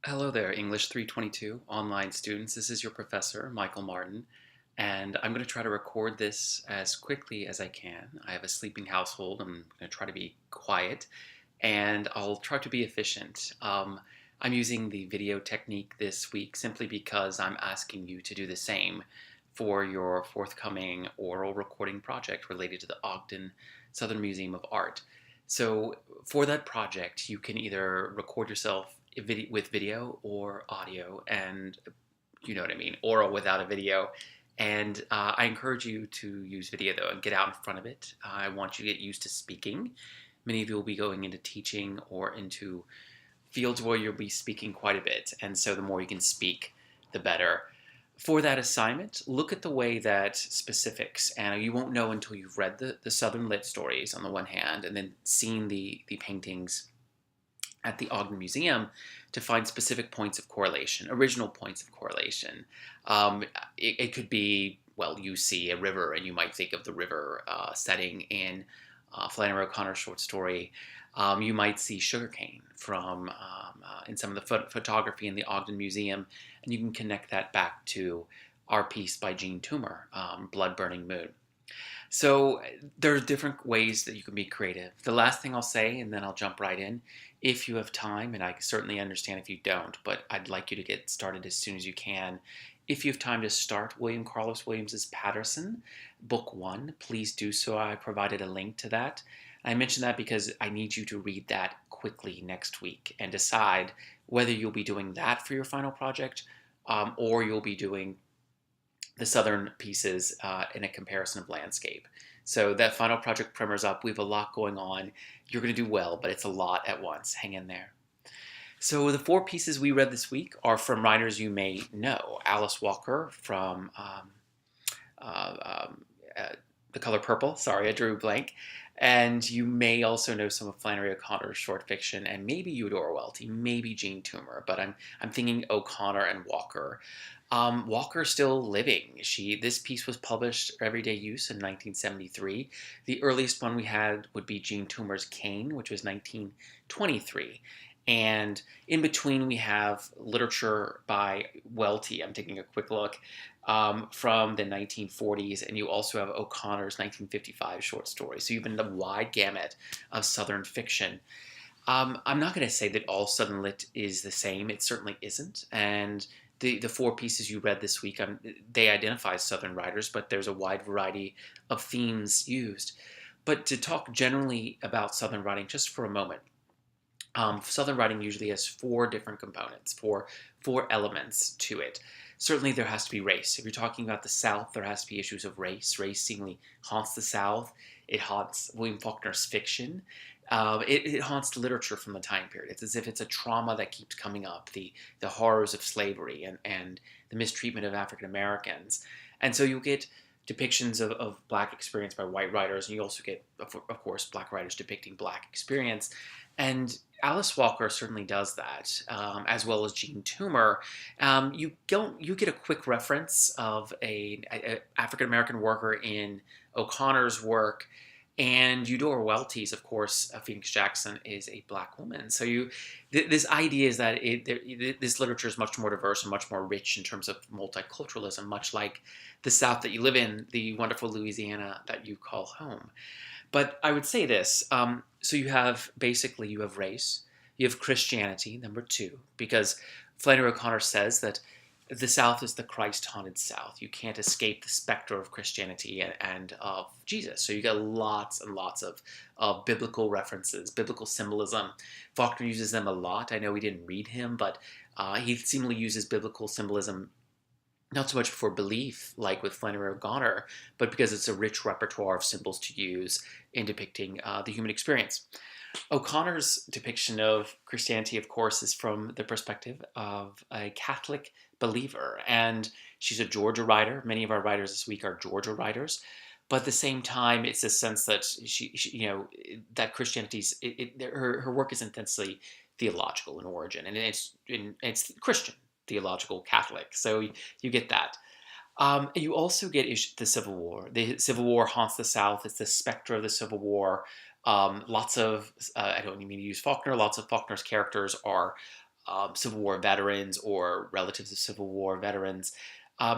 Hello there, English 322 online students. This is your professor, Michael Martin, and I'm going to try to record this as quickly as I can. I have a sleeping household. I'm going to try to be quiet, and I'll try to be efficient. I'm using the video technique this week simply because I'm asking you to do the same for your forthcoming oral recording project related to the Ogden Southern Museum of Art. So for that project, you can either record yourself with video or audio, and you know what I mean, oral without a video. And I encourage you to use video though and get out in front of it. I want you to get used to speaking. Many of you will be going into teaching or into fields where you'll be speaking quite a bit, and so the more you can speak, the better. For that assignment, look at the way that specifics, and you won't know until you've read the Southern Lit stories on the one hand, and then seen the paintings at the Ogden Museum to find specific points of correlation, original points of correlation. It could be, well, you see a river and you might think of the river setting in Flannery O'Connor's short story. You might see sugarcane from in some of the photography in the Ogden Museum, and you can connect that back to our piece by Jean Toomer, Blood Burning Moon. So there's different ways that you can be creative. The last thing I'll say, and then I'll jump right in, if you have time, and I certainly understand if you don't, but I'd like you to get started as soon as you can. If you have time to start William Carlos Williams's Paterson, Book 1, please do so. I provided a link to that. I mention that because I need you to read that quickly next week and decide whether you'll be doing that for your final project, or you'll be doing the southern pieces in a comparison of landscape. So that final project primer's up. We have a lot going on. You're going to do well, but it's a lot at once. Hang in there. So the four pieces we read this week are from writers you may know. Alice Walker from uh, um, The Color Purple. Sorry, I drew a blank. And you may also know some of Flannery O'Connor's short fiction, and maybe Eudora Welty, maybe Jean Toomer, but I'm thinking O'Connor and Walker. Walker's still living. This piece was published Everyday Use in 1973. The earliest one we had would be Jean Toomer's Cane, which was 1923. And in between, we have literature by Welty. I'm taking a quick look from the 1940s, and you also have O'Connor's 1955 short story. So you've been the wide gamut of Southern fiction. I'm not going to say that all Southern Lit is the same. It certainly isn't. And the four pieces you read this week, they identify Southern writers, but there's a wide variety of themes used. But to talk generally about Southern writing just for a moment, Southern writing usually has four different components, four elements to it. Certainly, there has to be race. If you're talking about the South, there has to be issues of race. Race seemingly haunts the South. It haunts William Faulkner's fiction. It haunts literature from the time period. It's as if it's a trauma that keeps coming up, the horrors of slavery and the mistreatment of African Americans. And so you'll get depictions of Black experience by white writers, and you also get, of course, Black writers depicting Black experience. And Alice Walker certainly does that, as well as Jean Toomer. You get a quick reference of a African American worker in O'Connor's work, and Eudora Welty's, of course, Phoenix Jackson is a Black woman. So this idea is that this literature is much more diverse and much more rich in terms of multiculturalism, much like the South that you live in, the wonderful Louisiana that you call home. But I would say this. So you have race, you have Christianity, number two, because Flannery O'Connor says that the South is the Christ-haunted South. You can't escape the specter of Christianity and of Jesus. So you get lots and lots of biblical references, biblical symbolism. Faulkner uses them a lot. I know we didn't read him, but he seemingly uses biblical symbolism not so much for belief, like with Flannery O'Connor, but because it's a rich repertoire of symbols to use in depicting the human experience. O'Connor's depiction of Christianity, of course, is from the perspective of a Catholic believer, and she's a Georgia writer. Many of our writers this week are Georgia writers, but at the same time, it's a sense that that Christianity's her work is intensely theological in origin, and it's Christian, theological, Catholic. So you get that. You also get the Civil War. The Civil War haunts the South. It's the specter of the Civil War. Lots of, I don't mean to use Faulkner, lots of Faulkner's characters are Civil War veterans or relatives of Civil War veterans.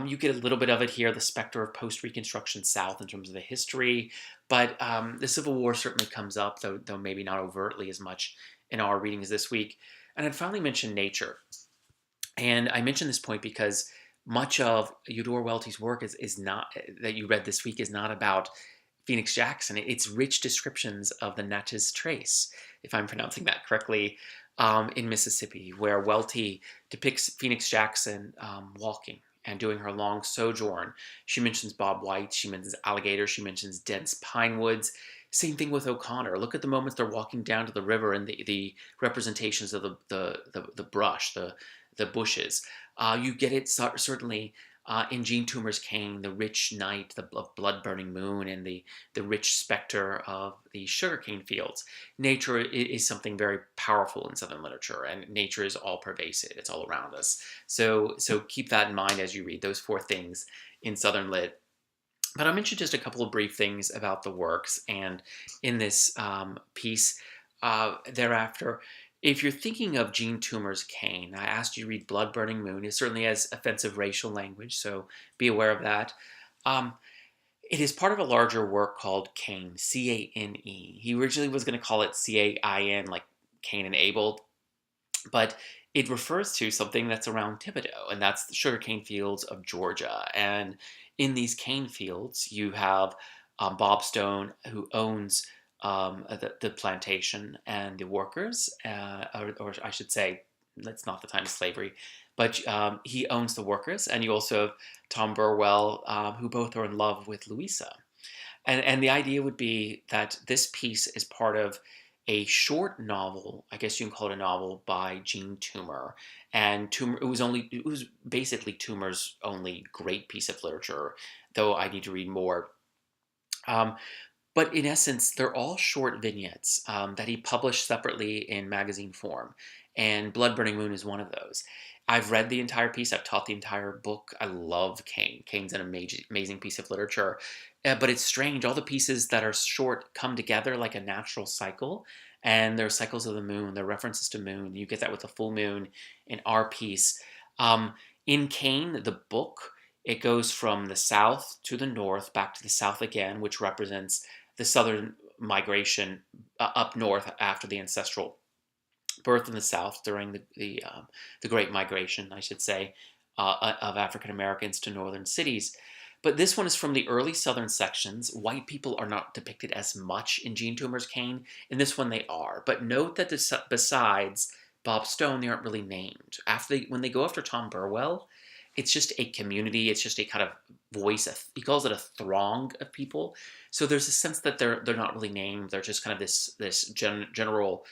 You get a little bit of it here, the specter of post-Reconstruction South in terms of the history, but the Civil War certainly comes up, though maybe not overtly as much in our readings this week. And I'd finally mention nature. And I mention this point because much of Eudora Welty's work is not that you read this week is not about Phoenix Jackson. It's rich descriptions of the Natchez Trace, if I'm pronouncing that correctly, in Mississippi, where Welty depicts Phoenix Jackson walking and doing her long sojourn. She mentions Bob White, she mentions alligators, she mentions dense pine woods. Same thing with O'Connor. Look at the moments they're walking down to the river and the representations of the brush, the bushes. You get it certainly in Jean Toomer's Cane, the rich night, the blood-burning moon, and the rich specter of the sugarcane fields. Nature is something very powerful in Southern literature, and nature is all pervasive. It's all around us. So keep that in mind as you read those four things in Southern Lit. But I'll mention just a couple of brief things about the works, and in this piece thereafter. If you're thinking of Jean Toomer's Cane, I asked you to read Blood Burning Moon. It certainly has offensive racial language, so be aware of that. Um, it is part of a larger work called Cain, C-A-N-E. He originally was going to call it C-A-I-N, like Cain and Abel, but it refers to something that's around Thibodaux, and that's the sugarcane fields of Georgia. And in these cane fields, you have Bob Stone, who owns the plantation and the workers, or I should say, that's not the time of slavery, but he owns the workers, and you also have Tom Burwell, who both are in love with Louisa. And the idea would be that this piece is part of a short novel, I guess you can call it a novel, by Jean Toomer. And Toomer, it was basically Toomer's only great piece of literature, though I need to read more. But in essence, they're all short vignettes that he published separately in magazine form. And Blood Burning Moon is one of those. I've read the entire piece. I've taught the entire book. I love Cain. Cain's an amazing piece of literature. But it's strange. All the pieces that are short come together like a natural cycle. And there are cycles of the moon. There are references to moon. You get that with the full moon in our piece. In Cain, the book, it goes from the south to the north, back to the south again, which represents the southern migration up north after the ancestral birth in the South during the Great Migration, I should say, of African Americans to northern cities. But this one is from the early southern sections. White people are not depicted as much in Jean Toomer's Cane. In this one, they are. But note that besides Bob Stone, they aren't really named. When they go after Tom Burwell, it's just a community. It's just a kind of voice. He calls it a throng of people. So there's a sense that they're not really named. They're just kind of this general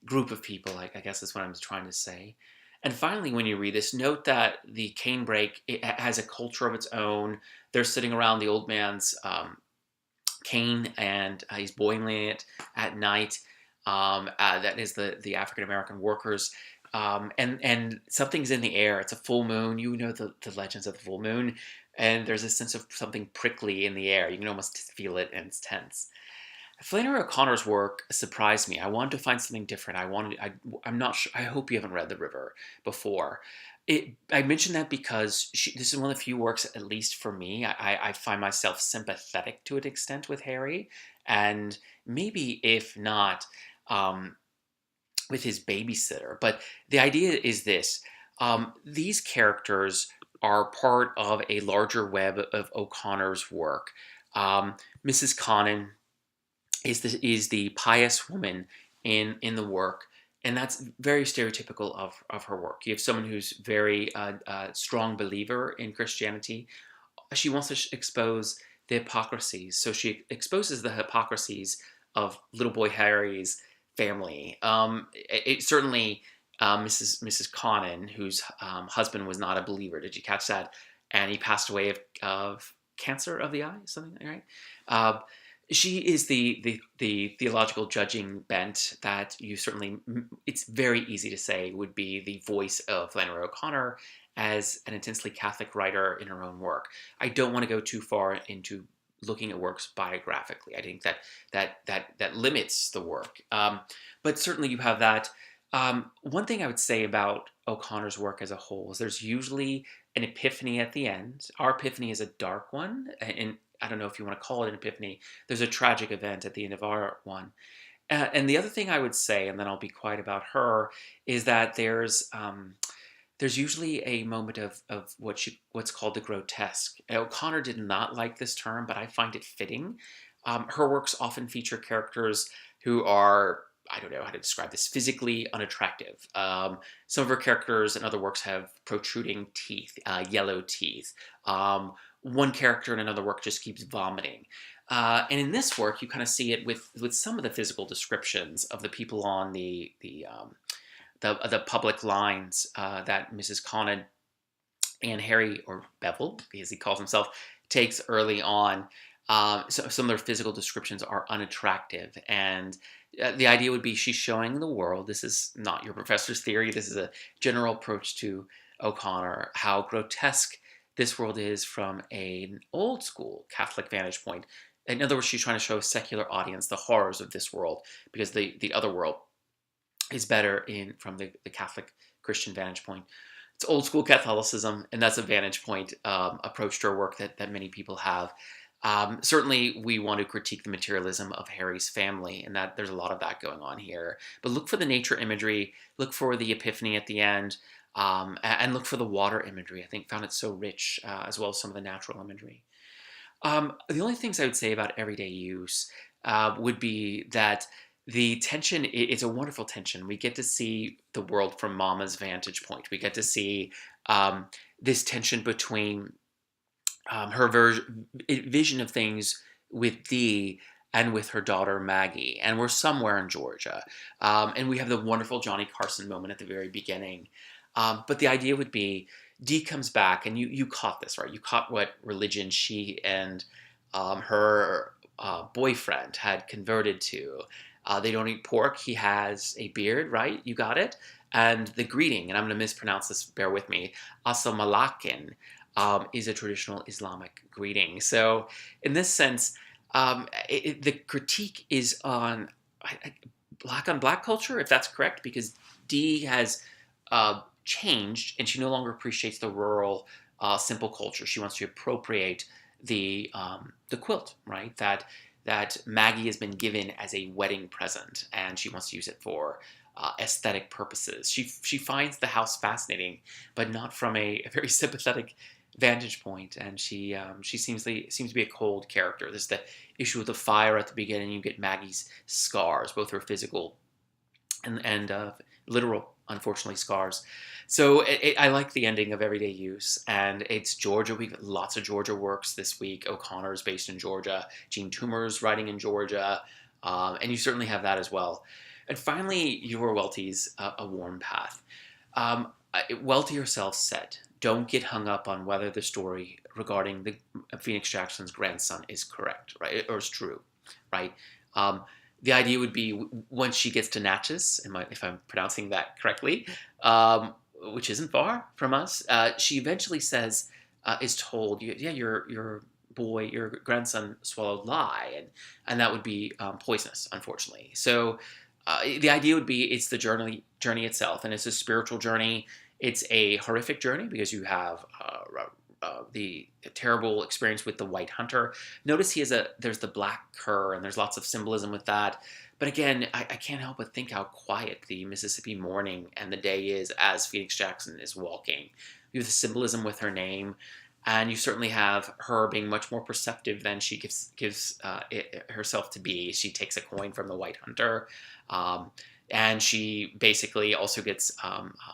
group of people. I guess is what I'm trying to say. And finally, when you read this, note that the canebrake it has a culture of its own. They're sitting around the old man's cane, and he's boiling it at night. That is the African American workers. And something's in the air. It's a full moon. You know the legends of the full moon. And there's a sense of something prickly in the air. You can almost feel it, and it's tense. Flannery O'Connor's work surprised me. I wanted to find something different. I'm not sure. I hope you haven't read The River before. I mentioned that because this is one of the few works, at least for me, I find myself sympathetic to an extent with Harry. And maybe if not, with his babysitter. But the idea is this. These characters are part of a larger web of O'Connor's work. Mrs. Connon is the pious woman in the work, and that's very stereotypical of her work. You have someone who's very strong believer in Christianity. She wants to expose the hypocrisies, so she exposes the hypocrisies of little boy Harry's family. It certainly Mrs. Connon, whose husband was not a believer. Did you catch that? And he passed away of cancer of the eye, something like that, right? She is the theological judging bent that you certainly, it's very easy to say, would be the voice of Flannery O'Connor as an intensely Catholic writer in her own work. I don't want to go too far into looking at works biographically. I think that limits the work. But certainly you have that. One thing I would say about O'Connor's work as a whole is there's usually an epiphany at the end. Our epiphany is a dark one, and I don't know if you want to call it an epiphany. There's a tragic event at the end of our one. And the other thing I would say, and then I'll be quiet about her, is that there's usually a moment of what's called the grotesque. O'Connor did not like this term, but I find it fitting. Her works often feature characters who are, I don't know how to describe this, physically unattractive. Some of her characters in other works have protruding teeth, yellow teeth. One character in another work just keeps vomiting. And in this work, you kind of see it with some of the physical descriptions of the people on the public lines that Mrs. Conant and Harry, or Bevel, as he calls himself, takes early on. So some of their physical descriptions are unattractive, and the idea would be she's showing the world. This is not your professor's theory. This is a general approach to O'Connor, how grotesque this world is from an old school Catholic vantage point. In other words, she's trying to show a secular audience the horrors of this world because the other world is better from the Catholic Christian vantage point. It's old school Catholicism, and that's a vantage point approach to her work that many people have. Certainly, we want to critique the materialism of Harry's family, and that there's a lot of that going on here. But look for the nature imagery, look for the epiphany at the end, and look for the water imagery. I think found it so rich, as well as some of the natural imagery. The only things I would say about everyday use would be that the tension is a wonderful tension. We get to see the world from Mama's vantage point. We get to see this tension between her vision of things with Dee and with her daughter Maggie. And we're somewhere in Georgia. And we have the wonderful Johnny Carson moment at the very beginning. But the idea would be Dee comes back, and you caught this, right? You caught what religion she and her boyfriend had converted to. They don't eat pork. He has a beard, right? You got it? And the greeting, and I'm going to mispronounce this, bear with me, Assalamualaikum, is a traditional Islamic greeting. So in this sense, the critique is on black culture, if that's correct, because Dee has changed, and she no longer appreciates the rural, simple culture. She wants to appropriate the quilt, right? That Maggie has been given as a wedding present, and she wants to use it for aesthetic purposes. She finds the house fascinating, but not from a very sympathetic vantage point, and she seems to be a cold character. There's the issue with the fire at the beginning. You get Maggie's scars, both her physical and literal, unfortunately, scars. So I like the ending of Everyday Use, and it's Georgia. We've got lots of Georgia works this week. O'Connor's based in Georgia. Jean Toomer's writing in Georgia, and you certainly have that as well. And finally, Yor Welty's A Warm Path. Welty herself said, don't get hung up on whether the story regarding Phoenix Jackson's grandson is correct, right, or is true, right? The idea would be once she gets to Natchez, if I'm pronouncing that correctly, which isn't far from us, she eventually is told, yeah, your grandson swallowed lye, and that would be poisonous, unfortunately. So the idea would be it's the journey itself, and it's a spiritual journey. It's a horrific journey because you have the terrible experience with the white hunter. Notice there's the black cur, and there's lots of symbolism with that. But again, I can't help but think how quiet the Mississippi morning and the day is as Phoenix Jackson is walking. You have the symbolism with her name, and you certainly have her being much more perceptive than she gives herself to be. She takes a coin from the white hunter, and she basically also gets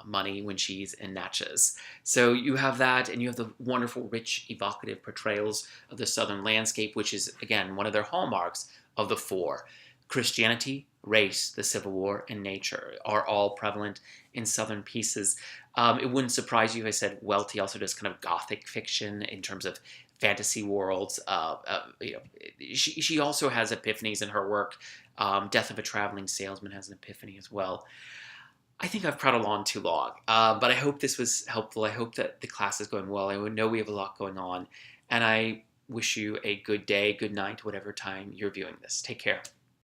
money when she's in Natchez. So you have that, and you have the wonderful, rich, evocative portrayals of the Southern landscape, which is, again, one of their hallmarks of the four. Christianity, race, the Civil War, and nature are all prevalent in Southern pieces. It wouldn't surprise you if I said Welty also does kind of Gothic fiction in terms of fantasy worlds. She also has epiphanies in her work. Death of a Traveling Salesman has an epiphany as well. I think I've prattled on too long, but I hope this was helpful. I hope that the class is going well. I know we have a lot going on, and I wish you a good day, good night, whatever time you're viewing this. Take care.